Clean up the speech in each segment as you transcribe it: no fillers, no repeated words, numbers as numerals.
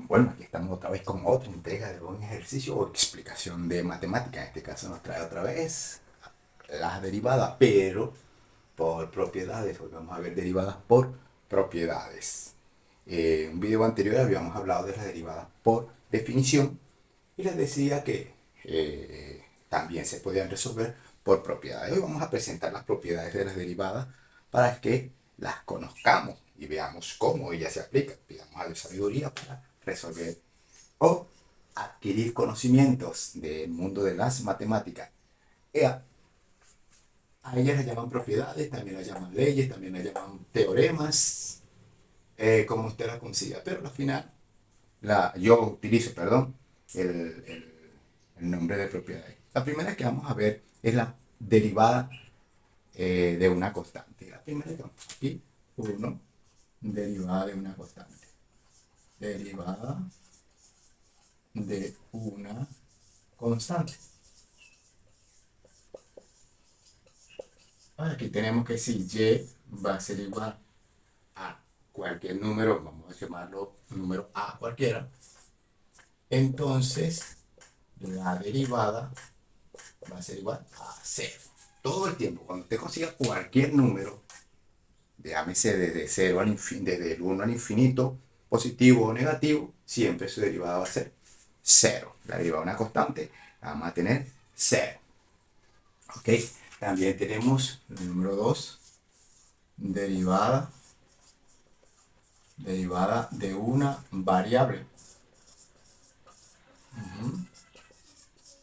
Bueno, aquí estamos otra vez con otra entrega de un ejercicio o explicación de matemática. En este caso nos trae otra vez las derivadas, pero por propiedades. Hoy vamos a ver derivadas por propiedades. En un video anterior habíamos hablado de las derivadas por definición y les decía que también se podían resolver por propiedades. Hoy vamos a presentar las propiedades de las derivadas para que las conozcamos y veamos cómo ellas se aplican. Pidamos a la sabiduría para resolver o adquirir conocimientos del mundo de las matemáticas. A ellas las llaman propiedades, también las llaman leyes, también las llaman teoremas, como usted la consiga. Pero al final, yo utilizo, perdón, el, el, el nombre de propiedades. La primera que vamos a ver es la derivada de una constante. La primera que vamos aquí, 1, derivada de una constante. Derivada de una constante. Ahora aquí tenemos que si y va a ser igual a cualquier número, vamos a llamarlo número a cualquiera, entonces la derivada va a ser igual a 0. Todo el tiempo, cuando usted consiga cualquier número, llámese desde 0 al infinito, desde el 1 al infinito, positivo o negativo, siempre su derivada va a ser 0. La derivada de una constante, la vamos a tener 0. ¿Ok? También tenemos el número 2, derivada de una variable.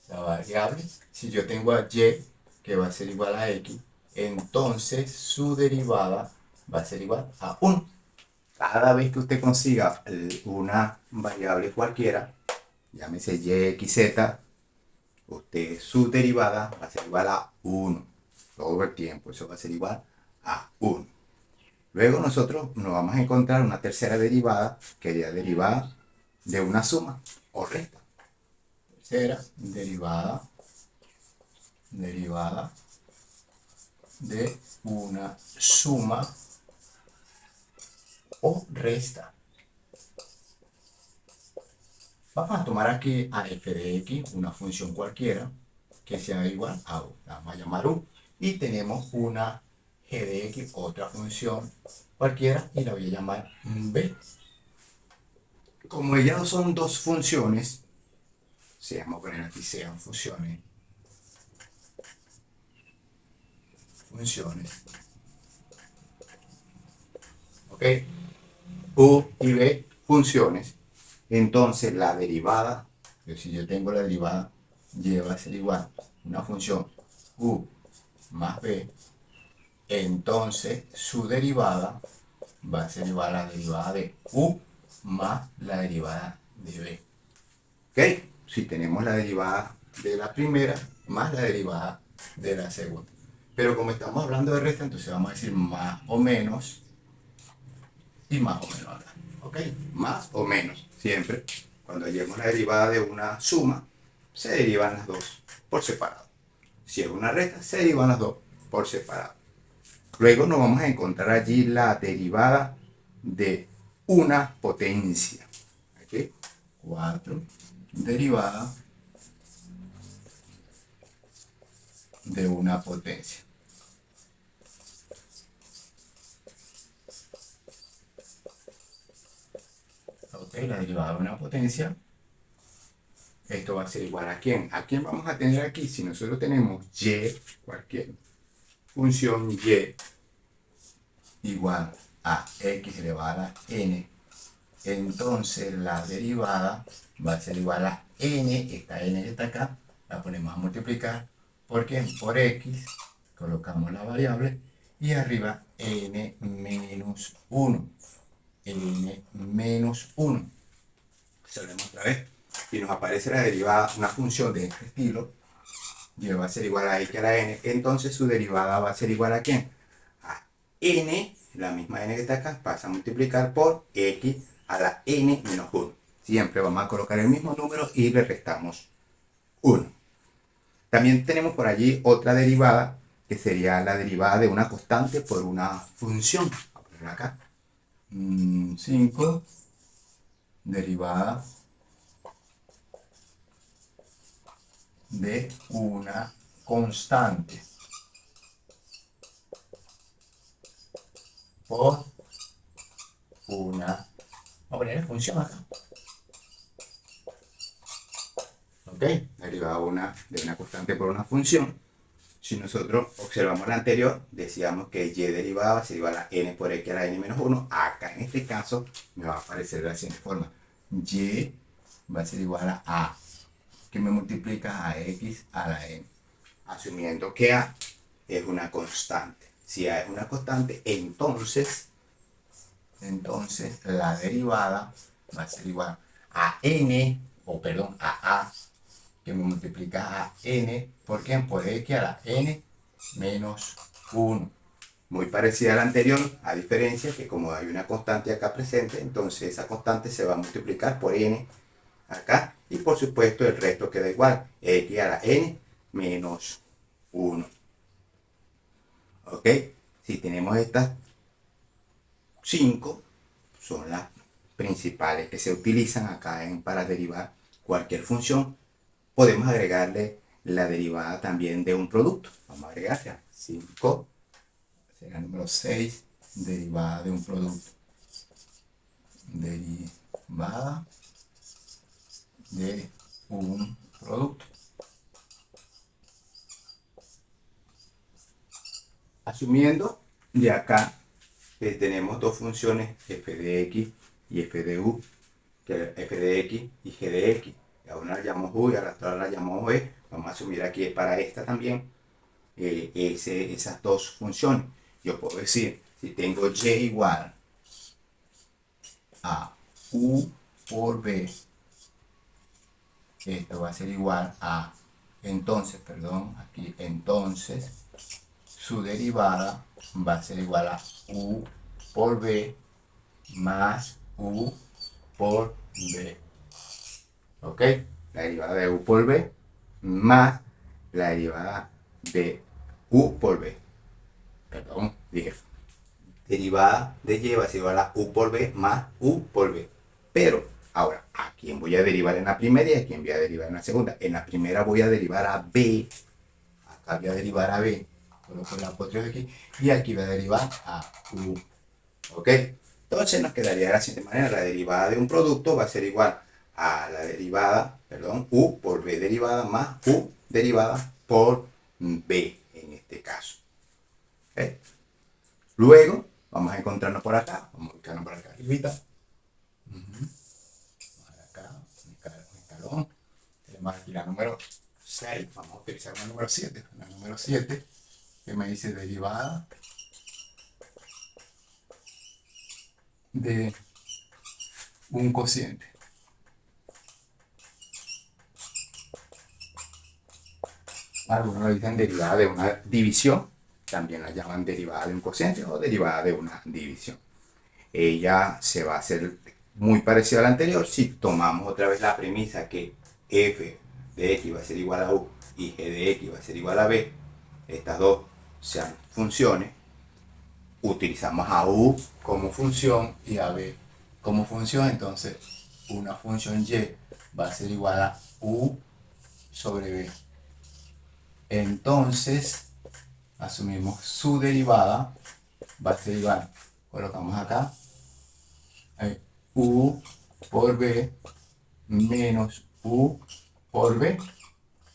La variable, si yo tengo a y que va a ser igual a x, entonces su derivada va a ser igual a 1. Cada vez que usted consiga una variable cualquiera, llámese y, x, z, su derivada va a ser igual a 1. Todo el tiempo, eso va a ser igual a 1. Luego nosotros nos vamos a encontrar una tercera derivada, que sería derivada de una suma o resta. Tercera derivada de una suma o resta. Vamos a tomar aquí a f de x, una función cualquiera, que sea igual a u. La vamos a llamar u. Y tenemos una g de x, otra función cualquiera, y la voy a llamar b. Como ellas son dos funciones, si vamos a poner aquí sean funciones, ¿ok? U y b funciones. Entonces la derivada, si yo tengo la derivada, y va a ser igual a una función u más b, entonces su derivada va a ser igual a la derivada de u más la derivada de b. ¿Ok? Si tenemos la derivada de la primera más la derivada de la segunda. Pero como estamos hablando de resta, entonces vamos a decir más o menos y más o menos acá. ¿Ok? Más o menos. Siempre, cuando hallemos la derivada de una suma, se derivan las dos por separado. Si es una resta, se derivan las dos por separado. Luego nos vamos a encontrar allí la derivada de una potencia. Aquí, 4, derivada de una potencia. Ok, la derivada de una potencia. Esto va a ser igual a quién. ¿A quién vamos a tener aquí? Si nosotros tenemos y, cualquier función y igual a x elevado a la n, entonces la derivada va a ser igual a n, esta n que está acá, la ponemos a multiplicar, porque por x colocamos la variable y arriba n menos 1, n menos 1. Salvemos otra vez y nos aparece la derivada, una función de este estilo, y va a ser igual a x a la n, entonces su derivada va a ser igual a ¿quién? A n, la misma n que está acá, pasa a multiplicar por x a la n menos 1. Siempre vamos a colocar el mismo número y le restamos 1. También tenemos por allí otra derivada, que sería la derivada de una constante por una función. Vamos a poner acá 5 derivada de una constante por una, vamos a poner función acá, ok, derivada de una constante por una función. Si nosotros observamos la anterior, decíamos que y derivada va a ser igual a n por x a la n menos 1. Acá en este caso me va a aparecer de la siguiente forma. Y va a ser igual a que me multiplica a x a la n. Asumiendo que a es una constante. Si a es una constante, entonces la derivada va a ser igual a n, a que me multiplica a n, ¿por qué? Por x a la n menos 1. Muy parecida a la anterior, a diferencia que como hay una constante acá presente, entonces esa constante se va a multiplicar por n acá, y por supuesto el resto queda igual, x a la n menos 1. ¿Ok? Si tenemos estas 5, son las principales que se utilizan acá para derivar cualquier función. Podemos agregarle la derivada también de un producto. Vamos a agregarle 5, será el número 6, derivada de un producto. Derivada de un producto. Asumiendo de acá que tenemos dos funciones f de x y f de u, que f de x y g de x. A una la llamamos u y a la otra la llamamos v. Vamos a asumir aquí para esta también esas dos funciones. Yo puedo decir, si tengo y igual a u por b, esto va a ser igual a, entonces su derivada va a ser igual a u por b más u por b. ¿Ok? La derivada de u por b más la derivada de u por b. Perdón, dije. Derivada de y va a ser igual a u por b más u por b. Pero, ahora, ¿a quién voy a derivar en la primera y a quién voy a derivar en la segunda? En la primera voy a derivar a b. Acá voy a derivar a b. Coloco el apóstrofo aquí. Y aquí voy a derivar a u. ¿Ok? Entonces nos quedaría de la siguiente manera. La derivada de un producto va a ser igual a la derivada, u por b derivada más u derivada por b en este caso. ¿Okay? Luego vamos a encontrarnos por acá. Vamos a ubicarnos por acá arribita. Vamos acá, un escalón. Tenemos aquí la número 6. Vamos a utilizar la número 7. La número 7 que me dice derivada de un cociente. Algunos lo dicen derivada de una división, también la llaman derivada de un cociente o derivada de una división. Ella se va a hacer muy parecida a la anterior si tomamos otra vez la premisa que f de x va a ser igual a u y g de x va a ser igual a b. Estas dos sean funciones. Utilizamos a u como función y a b como función, entonces una función y va a ser igual a u sobre b. Entonces asumimos su derivada va a ser igual, colocamos acá u por b menos u por b,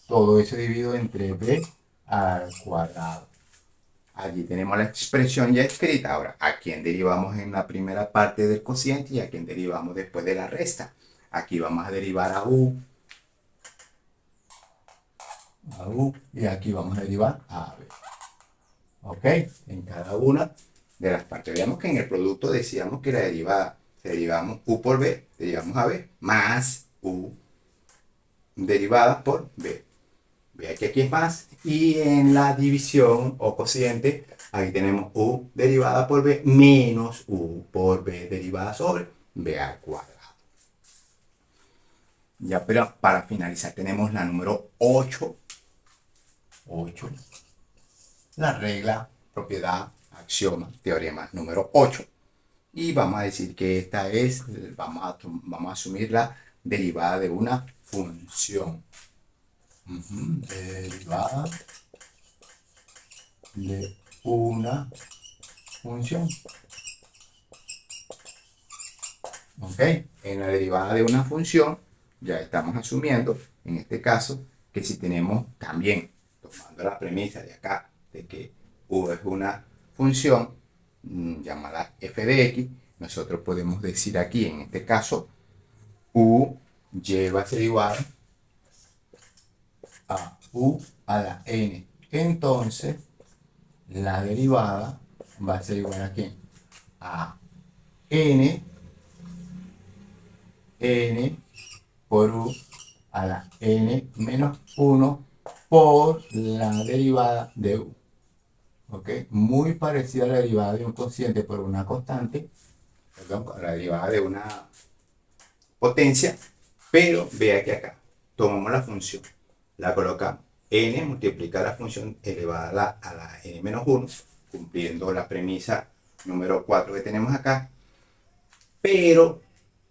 todo eso dividido entre b al cuadrado. Allí tenemos la expresión ya escrita. Ahora, ¿a quién derivamos en la primera parte del cociente y a quién derivamos después de la resta? Aquí vamos a derivar a u, y aquí vamos a derivar a b. ¿Ok? En cada una de las partes. Veamos que en el producto decíamos que la derivada, derivamos u por b, derivamos a b, más u derivada por b. Vea que aquí es más. Y en la división o cociente, ahí tenemos u derivada por b menos u por b derivada sobre b al cuadrado. Ya, pero para finalizar tenemos la número 8. La regla, propiedad, axioma, teorema número 8. Y vamos a decir que esta es, vamos a asumir la derivada de una función. Derivada de una función. ¿Ok? En la derivada de una función, ya estamos asumiendo, en este caso, que si tenemos también, tomando la premisa de acá, de que u es una función llamada f de x, nosotros podemos decir aquí, en este caso, u va a ser igual a u a la n. Entonces, la derivada va a ser igual a ¿qué? A n por u a la n menos 1 por la derivada de u. ¿Ok? Muy parecida a la derivada de un cociente por una constante, perdón, a la derivada de una potencia, pero vea que acá tomamos la función, la colocamos, n multiplica la función elevada a la n menos 1, cumpliendo la premisa número 4 que tenemos acá, pero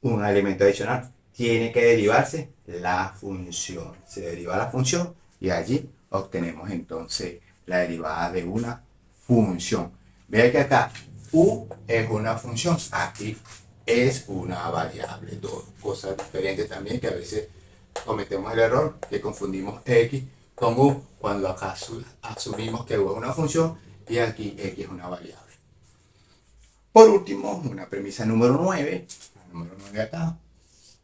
un elemento adicional, tiene que derivarse la función. Se deriva la función y allí obtenemos entonces la derivada de una función. Vea que acá u es una función, aquí es una variable. Dos cosas diferentes también que a veces cometemos el error que confundimos x con u cuando acá asumimos que u es una función y aquí x es una variable. Por último, una premisa número 9, número 9 acá,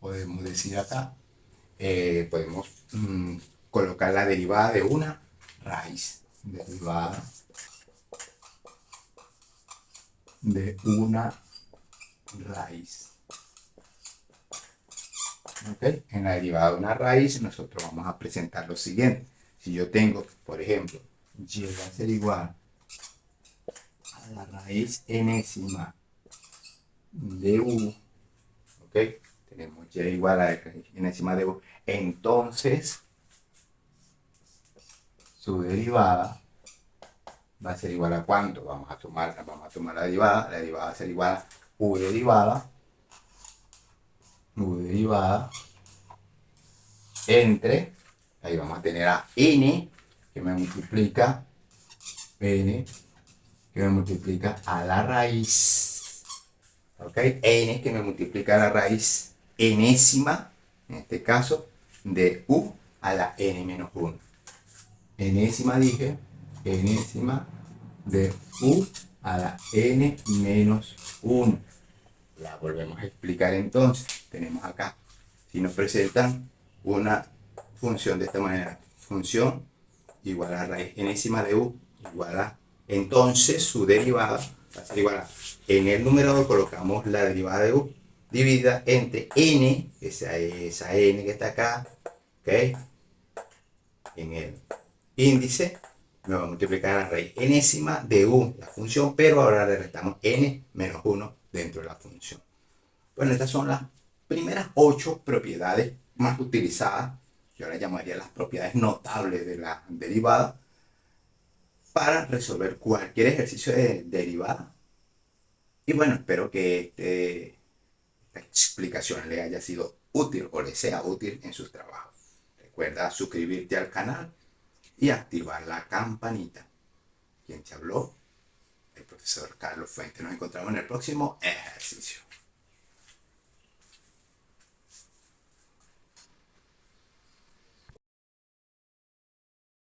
podemos decir acá, podemos colocar la derivada de una raíz. Derivada de una raíz. ¿Okay? En la derivada de una raíz nosotros vamos a presentar lo siguiente. Si yo tengo, por ejemplo, y va a ser igual a la raíz enésima de u, ¿ok? Tenemos y igual a la raíz enésima de u. Entonces, su derivada va a ser igual a ¿cuánto? Vamos a tomar la derivada va a ser igual a u derivada entre, ahí vamos a tener a n, que me multiplica, a la raíz, ¿ok? N que me multiplica a la raíz enésima, en este caso, de u a la n menos 1. Enésima dije, enésima de u a la n menos 1. La volvemos a explicar entonces. Tenemos acá, si nos presentan una función de esta manera, función igual a raíz enésima de u igual a, entonces su derivada va a ser igual a, en el numerador colocamos la derivada de u dividida entre n, esa n que está acá, ¿ok? En el índice me va a multiplicar la raíz enésima de u, la función, pero ahora le restamos n menos 1 dentro de la función. Bueno, estas son las primeras 8 propiedades más utilizadas, yo las llamaría las propiedades notables de la derivada, para resolver cualquier ejercicio de derivada. Y bueno, espero que esta explicación le haya sido útil o le sea útil en sus trabajos. Recuerda suscribirte al canal y activar la campanita. Quien te habló, el profesor Carlos Fuentes. Nos encontramos en el próximo ejercicio.